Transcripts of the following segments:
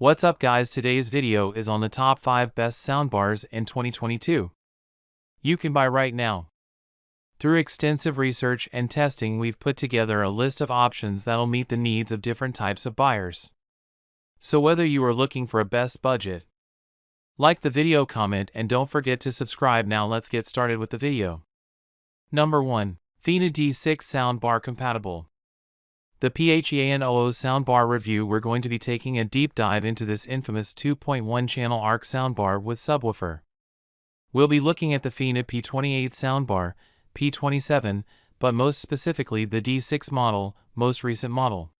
What's up guys, today's video is on the top 5 best soundbars in 2022. You can buy right now. Through extensive research and testing, we've put together a list of options that'll meet the needs of different types of buyers. So whether you are looking for a best budget, like the video, comment, and don't forget to subscribe. Now let's get started with the video. Number 1. Fina D6 Soundbar Compatible. The PHEANOO soundbar review. We're going to be taking a deep dive into this infamous 2.1 channel ARC soundbar with subwoofer. We'll be looking at the Fina P28 soundbar, P27, but most specifically the D6 model, most recent model.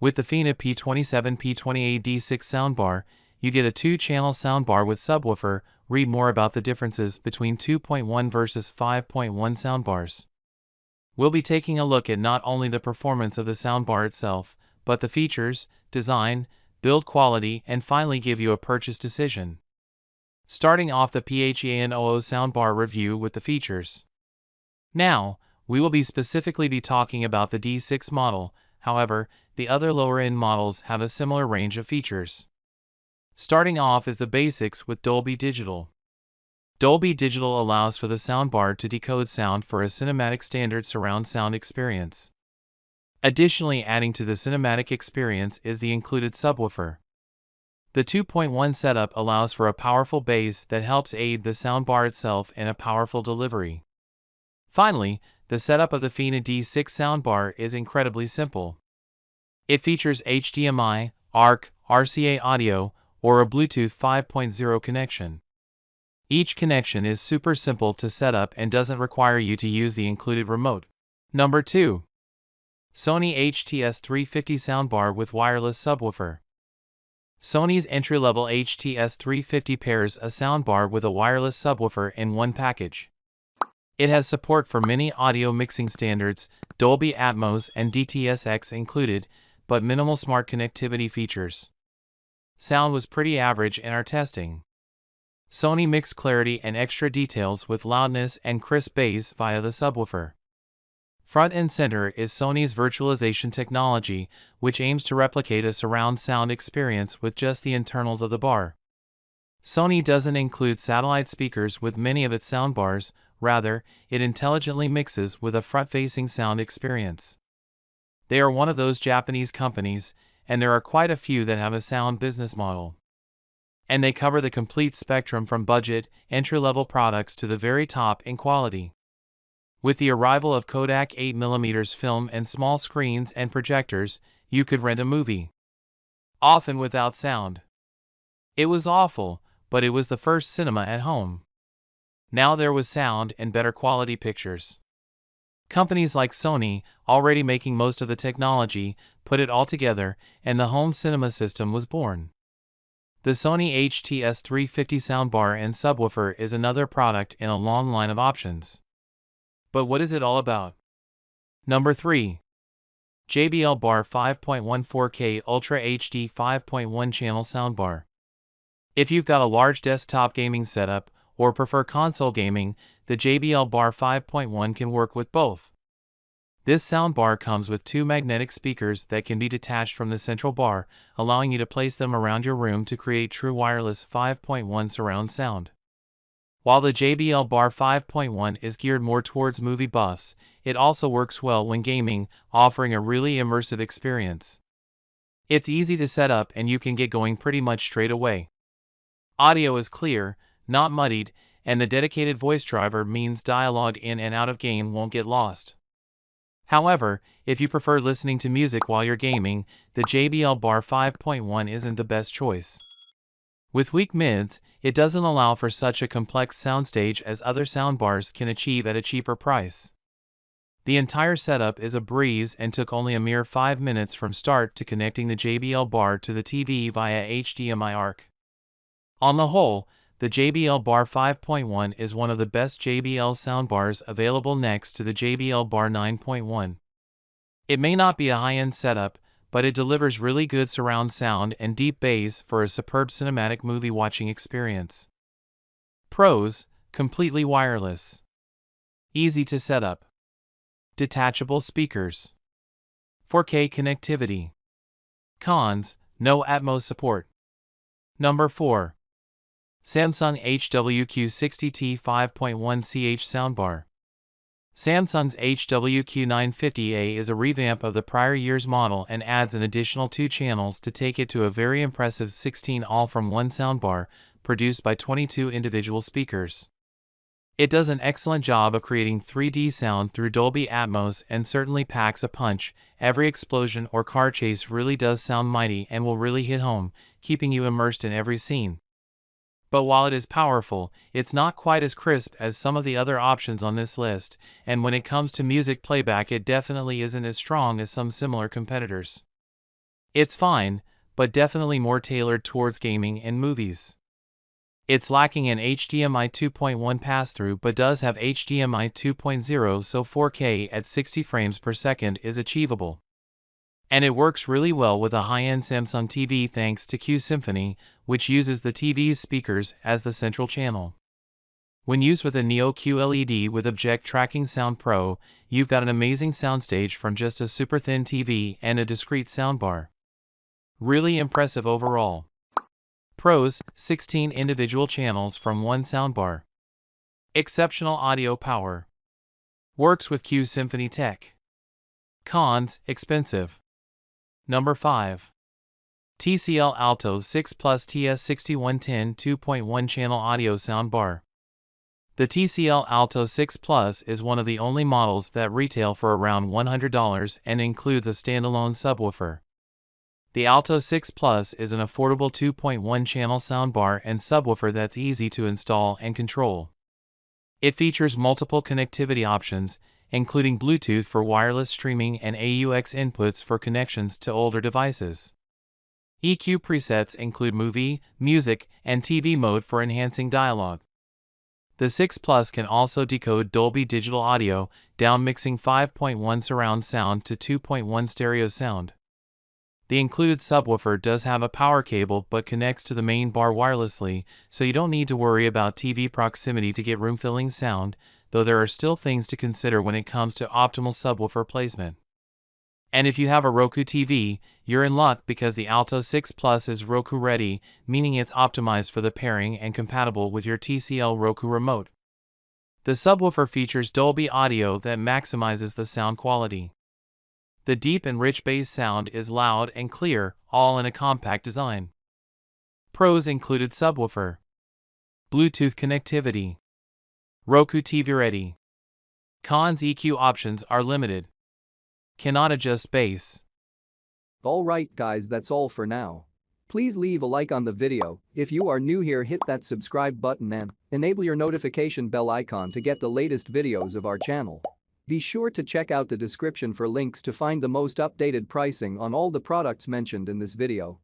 With the Fina P27 P28 D6 soundbar, you get a 2-channel soundbar with subwoofer. Read more about the differences between 2.1 versus 5.1 soundbars. We'll be taking a look at not only the performance of the soundbar itself, but the features, design, build quality, and finally give you a purchase decision. Starting off the PHEANOO soundbar review with the features. Now, we will be specifically talking about the D6 model. However, the other lower-end models have a similar range of features. Starting off is the basics with Dolby Digital. Dolby Digital allows for the soundbar to decode sound for a cinematic standard surround sound experience. Additionally, adding to the cinematic experience is the included subwoofer. The 2.1 setup allows for a powerful bass that helps aid the soundbar itself in a powerful delivery. Finally, the setup of the Fina D6 soundbar is incredibly simple. It features HDMI, ARC, RCA audio, or a Bluetooth 5.0 connection. Each connection is super simple to set up and doesn't require you to use the included remote. Number 2. Sony HTS350 soundbar with wireless subwoofer. Sony's entry-level HTS350 pairs a soundbar with a wireless subwoofer in one package. It has support for many audio mixing standards, Dolby Atmos and DTS:X included, but minimal smart connectivity features. Sound was pretty average in our testing. Sony mixed clarity and extra details with loudness and crisp bass via the subwoofer. Front and center is Sony's virtualization technology, which aims to replicate a surround sound experience with just the internals of the bar. Sony doesn't include satellite speakers with many of its soundbars, rather, it intelligently mixes with a front-facing sound experience. They are one of those Japanese companies, and there are quite a few that have a sound business model. And they cover the complete spectrum from budget, entry-level products to the very top in quality. With the arrival of Kodak 8mm film and small screens and projectors, you could rent a movie. Often without sound. It was awful, but it was the first cinema at home. Now there was sound and better quality pictures. Companies like Sony, already making most of the technology, put it all together, and the home cinema system was born. The Sony HTS350 soundbar and subwoofer is another product in a long line of options. But what is it all about? Number 3. JBL Bar 5.1 4K Ultra HD 5.1 channel soundbar. If you've got a large desktop gaming setup, or prefer console gaming, the JBL Bar 5.1 can work with both. This soundbar comes with 2 magnetic speakers that can be detached from the central bar, allowing you to place them around your room to create true wireless 5.1 surround sound. While the JBL Bar 5.1 is geared more towards movie buffs, it also works well when gaming, offering a really immersive experience. It's easy to set up and you can get going pretty much straight away. Audio is clear, not muddied, and the dedicated voice driver means dialogue in and out of game won't get lost. However, if you prefer listening to music while you're gaming, the JBL Bar 5.1 isn't the best choice. With weak mids, it doesn't allow for such a complex soundstage as other soundbars can achieve at a cheaper price. The entire setup is a breeze and took only a mere 5 minutes from start to connecting the JBL Bar to the TV via HDMI ARC. On the whole, the JBL Bar 5.1 is one of the best JBL soundbars available next to the JBL Bar 9.1. It may not be a high-end setup, but it delivers really good surround sound and deep bass for a superb cinematic movie watching experience. Pros: completely wireless. Easy to set up. Detachable speakers. 4K connectivity. Cons: no Atmos support. Number 4. Samsung HWQ60T 5.1ch Soundbar. Samsung's HWQ950A is a revamp of the prior year's model and adds an additional 2 channels to take it to a very impressive 16 all-from-one soundbar, produced by 22 individual speakers. It does an excellent job of creating 3D sound through Dolby Atmos and certainly packs a punch. Every explosion or car chase really does sound mighty and will really hit home, keeping you immersed in every scene. But while it is powerful, it's not quite as crisp as some of the other options on this list, and when it comes to music playback it definitely isn't as strong as some similar competitors. It's fine, but definitely more tailored towards gaming and movies. It's lacking an HDMI 2.1 pass-through but does have HDMI 2.0, so 4K at 60 frames per second is achievable. And it works really well with a high-end Samsung TV thanks to Q Symphony, which uses the TV's speakers as the central channel. When used with a Neo QLED with Object Tracking Sound Pro, you've got an amazing soundstage from just a super thin TV and a discrete soundbar. Really impressive overall. Pros: 16 individual channels from one soundbar. Exceptional audio power. Works with Q Symphony tech. Cons: expensive. Number 5. TCL Alto 6 Plus TS6110 2.1 channel audio soundbar. The TCL Alto 6 Plus is one of the only models that retail for around $100 and includes a standalone subwoofer. The Alto 6 Plus is an affordable 2.1 channel soundbar and subwoofer that's easy to install and control. It features multiple connectivity options, including Bluetooth for wireless streaming and AUX inputs for connections to older devices. EQ presets include movie, music, and TV mode for enhancing dialogue. The 6 Plus can also decode Dolby digital audio, downmixing 5.1 surround sound to 2.1 stereo sound. The included subwoofer does have a power cable but connects to the main bar wirelessly, so you don't need to worry about TV proximity to get room-filling sound, though there are still things to consider when it comes to optimal subwoofer placement. And if you have a Roku TV, you're in luck because the Alto 6 Plus is Roku ready, meaning it's optimized for the pairing and compatible with your TCL Roku remote. The subwoofer features Dolby audio that maximizes the sound quality. The deep and rich bass sound is loud and clear, all in a compact design. Pros included subwoofer, Bluetooth connectivity, Roku TV ready. Cons: EQ options are limited. Cannot adjust bass. Alright guys, that's all for now. Please leave a like on the video. If you are new here, hit that subscribe button and enable your notification bell icon to get the latest videos of our channel. Be sure to check out the description for links to find the most updated pricing on all the products mentioned in this video.